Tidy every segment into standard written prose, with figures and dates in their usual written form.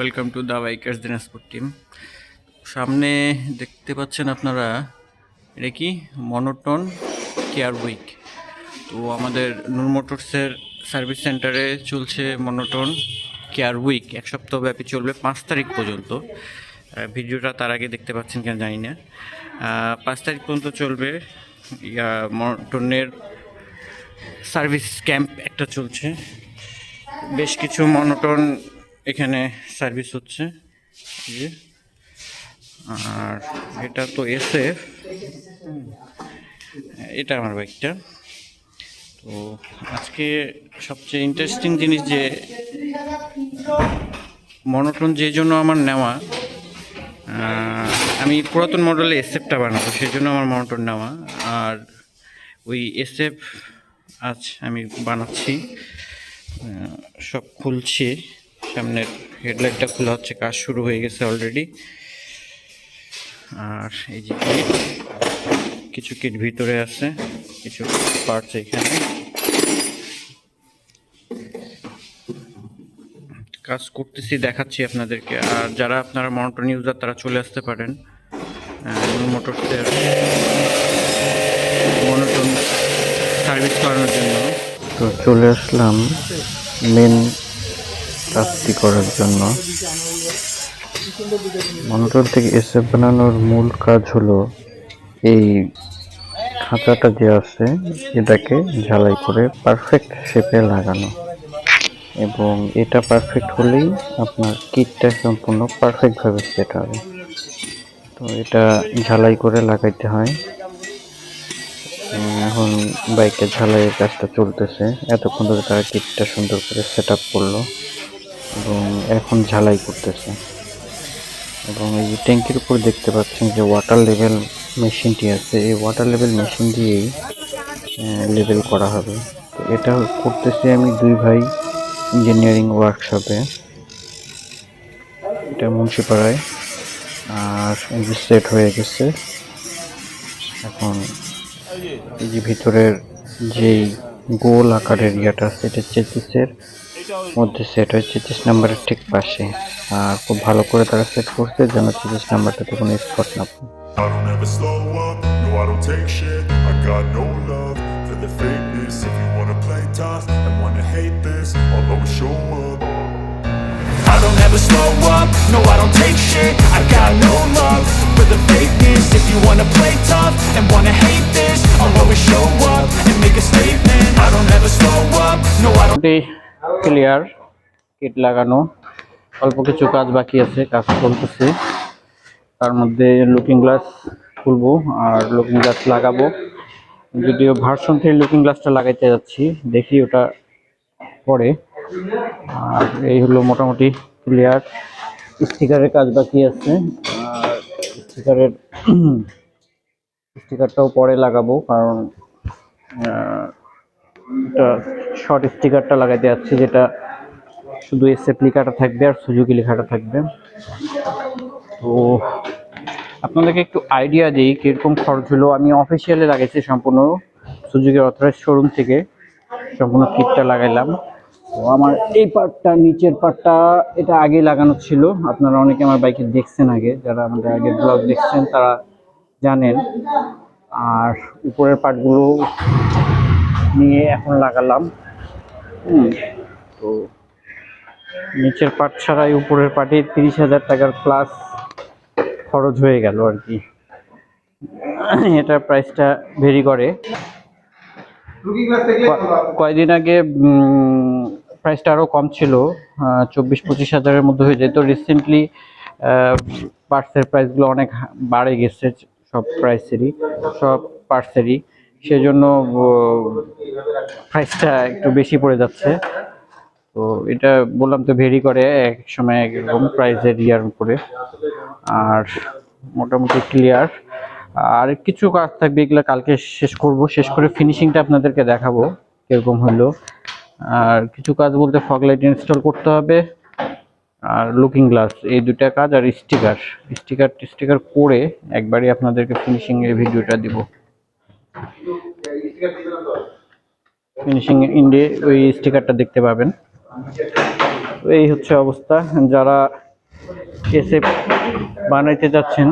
Welcome to the bikers Dinajpur team. সামনে দেখতে পাচ্ছেন আপনারা, এটা কি মনোটন কেয়ার উইক। তো আমাদের নূর মোটরসের সার্ভিস সেন্টারে চলছে মনোটন কেয়ার উইক। 1 সপ্তাহ ব্যাপী চলবে, 5 তারিখ পর্যন্ত। ভিডিওটা তার আগে দেখতে পাচ্ছেন কেন জানি না। 5 তারিখ পর্যন্ত চলবে। মনোটনের সার্ভিস ক্যাম্প একটা চলছে, বেশ কিছু মনোটন এখানে সার্ভিস হচ্ছে। আর এটা তো এসএফ, এটা আমার বাইকটা। তো আজকে সবচেয়ে ইন্টারেস্টিং জিনিস যে মনোটন যে জন্য আমার নেওয়া, আমি পুরাতন মডেলে এসএফটা বানাবো, সেই জন্য আমার মনোটন নেওয়া। আর ওই এসএফ আজ আমি বানাচ্ছি, সব খুলছি। সামনের হেডলাইটটা খোলা হচ্ছে, কাজ শুরু হয়ে গেছে অলরেডি। আর এই যে কিছু কিট ভিতরে আছে, কিছু পার্টস এখানে। কাজ করতেছি, দেখাচ্ছি আপনাদেরকে। আর যারা আপনারা মনোটন ইউজার তারা চলে আসতে পারেন মোটরসের মনোটন সার্ভিস করানোর জন্য। তো চলে আসলাম মেন কাজটি করার জন্য। মনোটন থেকে এসএফ বানানোর মূল কাজ হলো এই খাঁচাটা যে আছে এটাকে ঝালাই করে পারফেক্ট শেপে লাগানো, এবং এটা পারফেক্ট হলেই আপনার কিটটা সম্পূর্ণ পারফেক্টভাবে সেট হবে। তো এটা ঝালাই করে লাগাইতে হয়। এখন বাইকে ঝালাইয়ের কাজটা চলতেছে। এতক্ষণ ধরে তারা কিটটা সুন্দর করে সেট আপ করলো এবং এখন ঝালাই করতেছে। এবং এই যে ট্যাঙ্কির উপর দেখতে পাচ্ছেন যে ওয়াটার লেভেল মেশিনটি আছে, এই ওয়াটার লেভেল মেশিন দিয়েই লেভেল করা হবে। তো এটা করতেছি আমি দুই ভাই ইঞ্জিনিয়ারিং ওয়ার্কশপে, এটা মুন্সিপাড়ায়। আর এই যে সেট হয়ে গেছে। এখন এই যে ভিতরের যেই গোল আকারের ইয়াটা আছে, এটা 33-এর মধ্যে সেট হয়, 33 নাম্বারের ঠিক পাশে। আর খুব ভালো করে তারা সেট করছে যেন 33 নাম্বারটাতে কোনো স্পট না পড়ে। I don't ever slow up, no I don't take shit. I got no love for the fakeness. If you wanna play tough and wanna hate this, I'll always show up. I don't ever slow up, no I don't take shit. I got no love for the fakeness. If you wanna play tough and wanna hate this, I'll always show up and make a statement. I don't ever slow up, no I don't. Clear, kit লাগানো, অল্প কিছু কাজ বাকি আছে, কাজ চলতেছে। তার মধ্যে লুকিং গ্লাস খুলবো আর লুকিং গ্লাস লাগাবো। যদিও ভার্সন 3 লুকিং গ্লাসটা লাগাইতে যাচ্ছি, দেখি ওটা পরে। আর এই হলো মোটামুটি ক্লিয়ার। স্টিকারের কাজ বাকি আছে, আর স্টিকারটাও পরে লাগাবো, কারণ এটা শর্ট স্টিকারটা লাগাইতে যাচ্ছি, যেটা শুধু এসএফ লেখাটা থাকবে আর সুজুকি লেখাটা থাকবে। তো আপনাদেরকে একটু আইডিয়া দিই কিরকম খরচ হলো। আমি অফিসিয়ালি লাগাইছি, সম্পূর্ণ সুজুকি অথরাইজড শোরুম থেকে সম্পূর্ণ কিটটা লাগাইলাম। তো আমার এই পার্টটা, নিচের পার্টটা, এটা আগে লাগানো ছিল। আপনারা অনেকে আমার বাইকে দেখছেন আগে, যারা আমাদের আগের ব্লগ দেখছেন তারা জানেন। আর উপরের পার্টগুলো নিয়ে এখন লাগালাম। তো নিচের পার্ট ছাড়াই উপরের পার্টে 30,000 টাকার প্লাস খরচ হয়ে গেল আর কি। এটার প্রাইসটা ভেরি করে। কয়েকদিন আগে প্রাইসটা আরও কম ছিল, 24-25 হাজারের মধ্যে হয়ে যেত। রিসেন্টলি পার্টসের প্রাইসগুলো অনেক বাড়ে গেছে, সব পার্টসেরই। সেজন্য প্রাইসটা একটু বেশি পড়ে যাচ্ছে। তো এটা বললাম তো, ভেরি করে, এক সময় একরকম প্রাইসের ইয়ার উপরে। আর মোটামুটি ক্লিয়ার। আর কিছু কাজ থাকবে, এগুলো কালকে শেষ করব, শেষ করে ফিনিশিংটা আপনাদেরকে দেখাবো কিরকম হলো। আর কিছু কাজ বলতে ফগ লাইট ইনস্টল করতে হবে, আর লুকিং গ্লাস, এই দুটা কাজ। আর স্টিকার করে একবারই আপনাদেরকে ফিনিশিং এর ভিডিওটা দিব। ফিনিশিং ইন্ডে ওই স্টিকারটা দেখতে পাবেন। তো এই হচ্ছে অবস্থা। যারা এসএফ বানাইতে যাচ্ছেন,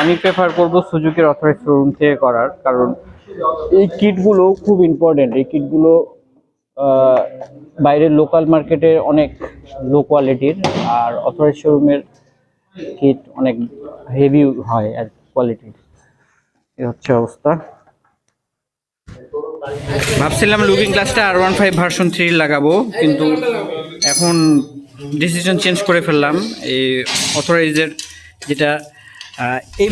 আমি প্রেফার করব সুজুকির অথরাইজড শোরুম থেকে করার, কারণ এই কিটগুলো খুব ইম্পর্টেন্ট। এই কিটগুলো বাইরের লোকাল মার্কেটে অনেক লো কোয়ালিটির, আর অথরাইজড শোরুমের কিট অনেক হেভি হয় আর কোয়ালিটির। এই হচ্ছে অবস্থা। ভাবছিলাম লুকিং গ্লাসটা R15 ভার্সন 3 লাগাবো, কিন্তু এখন ডিসিশন চেঞ্জ করে ফেললাম। এই অথরাইজের যেটা এই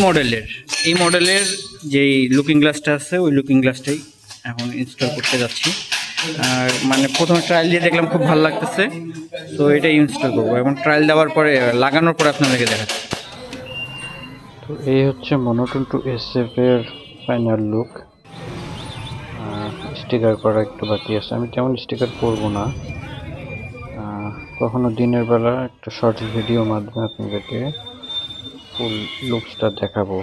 মডেলের যেই লুকিং গ্লাসটা আছে, ওই লুকিং গ্লাসটাই এখন ইনস্টল করতে যাচ্ছি। আর মানে প্রথমে ট্রায়াল দিয়ে দেখলাম খুব ভালো লাগতেছে, তো এটাই ইনস্টল করবো। এবং ট্রায়াল দেওয়ার পরে লাগানোর পরে আপনাদেরকে দেখাচ্ছি। তো এই হচ্ছে মনোটোন টু এসএফ এর ফাইনাল লুক। স্টিকার করা একটু বাকি আছে, আমি তেমন স্টিকার করবো না, কখনো দিনের বেলা একটা শর্ট ভিডিও মাধ্যমে আপনাদেরকে ফুল লুকসটা দেখাবো।